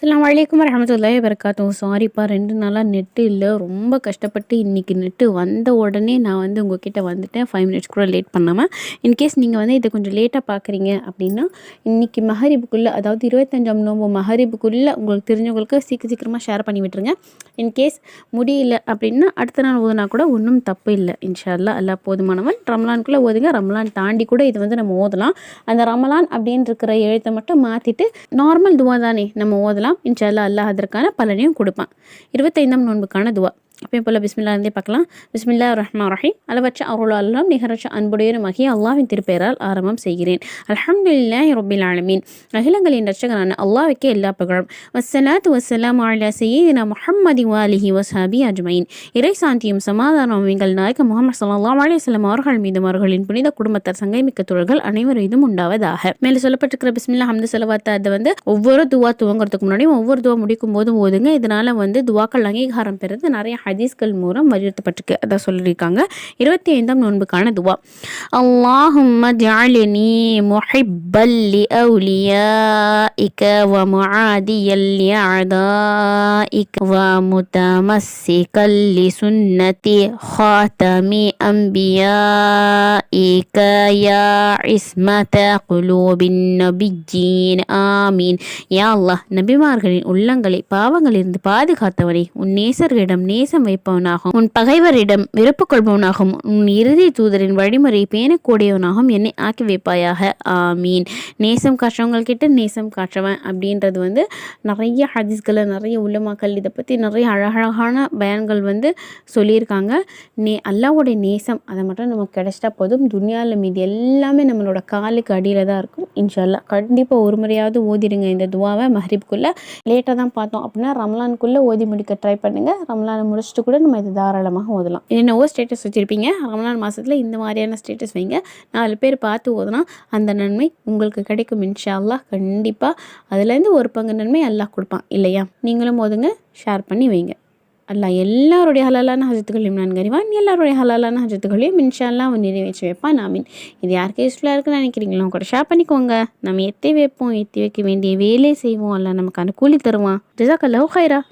அஸ்ஸலாமு அலைக்கும் வரஹ்மத்துல்லாஹி வபரகாத்துஹு. சாரிப்பா 2 நாளா நெட்டு இல்ல. ரொம்ப கஷ்டப்பட்டு இன்னைக்கு நெட்டு வந்த உடனே நான் உங்ககிட்ட வந்துட்டேன். 5 மினிட்ஸ் கூட லேட் பண்ணாம. இன்கேஸ் நீங்க இத கொஞ்சம் லேட்டா பார்க்குறீங்க அப்படின்னா, இன்னைக்கு மகரிபுக்குள்ள அதாவது 25ஆம் நோன்பு மகரிபுக்குள்ள உங்களுக்கு தெரிஞ்சவங்களுக்கு சீக்கிரமா ஷேர் பண்ணி விட்டுருங்க. இன்கேஸ் முடியல அப்படின்னா அடுத்த நாள் ஓதுனா கூட ஒன்றும் தப்பு இல்லை. இன்ஷா அல்லாஹ் அல்லாஹ் போதுமானவன். ரமலானுக்குள்ளே ஓதுங்க. ரமலான் தாண்டி கூட இது நம்ம ஓதலாம். அந்த ரமலான் அப்படின்னு இருக்கிற எழுத்தை மட்டும் மாற்றிட்டு நார்மல் துவா தானே நம்ம ஓதலாம். இன்ஷா அல்லாஹ் அல்லாஹ் அதற்கான பலனையும் கொடுப்பான். 25ஆம் நோன்புக்கான துவா அப்பயும் போல் பிஸ்மில்லா இருந்தே பார்க்கலாம். பிஸ்மில்லா ரஹ்மான் ரஹீம். அளவற்ற அருளாலும் நிகரற்ற அன்புடையனுமாகிய அல்லாஹ்வின் திருப்பெயரால் ஆரம்பம் செய்கிறேன். அல்ஹம்துலில்லாஹி ரப்பில் ஆலமீன். அகிலங்களின் ரட்சகனான அல்லாஹ்வுக்கே எல்லா புகழும். வஸ்ஸலாத்து வஸ்ஸலாமு அலா சய்யிதினா முஹம்மதி வாலிஹி வஸ்ஹாபி அஜ்மயின். இறை சாந்தியும் சமாதானம் எங்கள் நாயகம் முஹம்மது ஸல்லல்லாஹு அலைஹி வஸல்லம் அவர்கள் மீதும் அவர்களின் புனித குடும்பத்தார் சங்கைமிக்க தோழர்கள் அனைவரும் உண்டாவதாக. மேலே சொல்லப்பட்டிருக்கிற பிஸ்மில்லா ஹம்து ஸலவாத் அதை ஒவ்வொரு துவா துவங்குறதுக்கு முன்னாடியும் ஒவ்வொரு துவா முடிக்கும் போதும் ஓதுங்க. இதனால துவாக்கள் அங்கீகாரம் பெறுது நிறைய ஹதீஸ்கள் மூலம் வலியுறுத்தப்பட்டிருக்கு. அதான் சொல்லியிருக்காங்க. 25ஆம் நோன்புக்கான துவா. அல்லாஹும்ம ஜஅல்னி முஹிப்பல் லிஅவ்லியாஇக வ முஆதியல் லிஅதாஇக வ முதமஸ்ஸிகல் லிசுன்னதி ஹாதமி அன்பியாஇக யா இஸ்மத குலூபின் நபிய்யீன் ஆமீன். யா அல்லாஹ், நபிமார்களின் உள்ளங்களை பாவங்களிலிருந்து பாதுகாத்தவனே, உன் நேசர்களிடம் நேசம் வைப்பவனாகவும் உன் பகைவரிடம் வெறுப்பு கொள்பவனாகவும் உன் இறுதி தூதரின் வழிமுறை பேணக்கூடியவனாகவும் என்னை ஆக்கி வைப்பாயாக. ஆமீன். நேசம் காற்றவங்கக்கிட்ட நேசம் காற்றவன் அப்படின்றது நிறைய ஹதீஸ்களை நிறைய உலமாக்கள் இதை பற்றி நிறைய அழகழகான பயான்கள் சொல்லியிருக்காங்க. அல்லாஹ்வுடைய நேசம் அதை மட்டும் நமக்கு கிடைச்சிட்டா போதும். துனியாவில் மீது எல்லாமே நம்மளோட காலுக்கு அடியில் தான் இருக்கும். இன்ஷா அல்லாஹ் கண்டிப்பாக ஒரு முறையாவது ஓதிடுங்க இந்த துவாவை. மஹ்ரிப்குள்ளே லேட்டாக தான் பார்த்தோம் அப்படின்னா ரமலானுக்குள்ளே ஓதி முடிக்க ட்ரை பண்ணுங்கள். ரமலானை முடிச்சுட்டு கூட நம்ம இது தாராளமாக ஓதலாம். என்னென்னவோ ஸ்டேட்டஸ் வச்சுருப்பீங்க. ரமலான் மாதத்தில் இந்த மாதிரியான ஸ்டேட்டஸ் வைங்க. 4 பேர் பார்த்து ஓதுனா அந்த நன்மை உங்களுக்கு கிடைக்கும். இன்ஷா அல்லாஹ் கண்டிப்பாக அதுலேருந்து ஒரு பங்கு நன்மை அல்லாஹ் கொடுப்பான் இல்லையா? நீங்களும் ஓதுங்க, ஷேர் பண்ணி வைங்க. அல்லாஹ் எல்லாருடைய ஹலாலான ஹஜத்துகளையும் நான் அறிவான். எல்லாருடைய ஹலாலான ஹஜத்துகளையும் இன்ஷா அல்லாஹ் அவன் நிறைவேற்றி வைப்பான். ஆமீன். இது யாருக்கு யூஸ்ஃபுல்லாக இருக்குன்னு நினைக்கிறீங்களோ கூட ஷேர் பண்ணிக்கோங்க. நம்ம எத்தி வைப்போம், எத்தி வைக்க வேண்டிய வேலையை செய்வோம். அல்லாஹ் நமக்கு அனுகூலி தருவான். ஜஸாக்கல்லாஹு ஹைரா.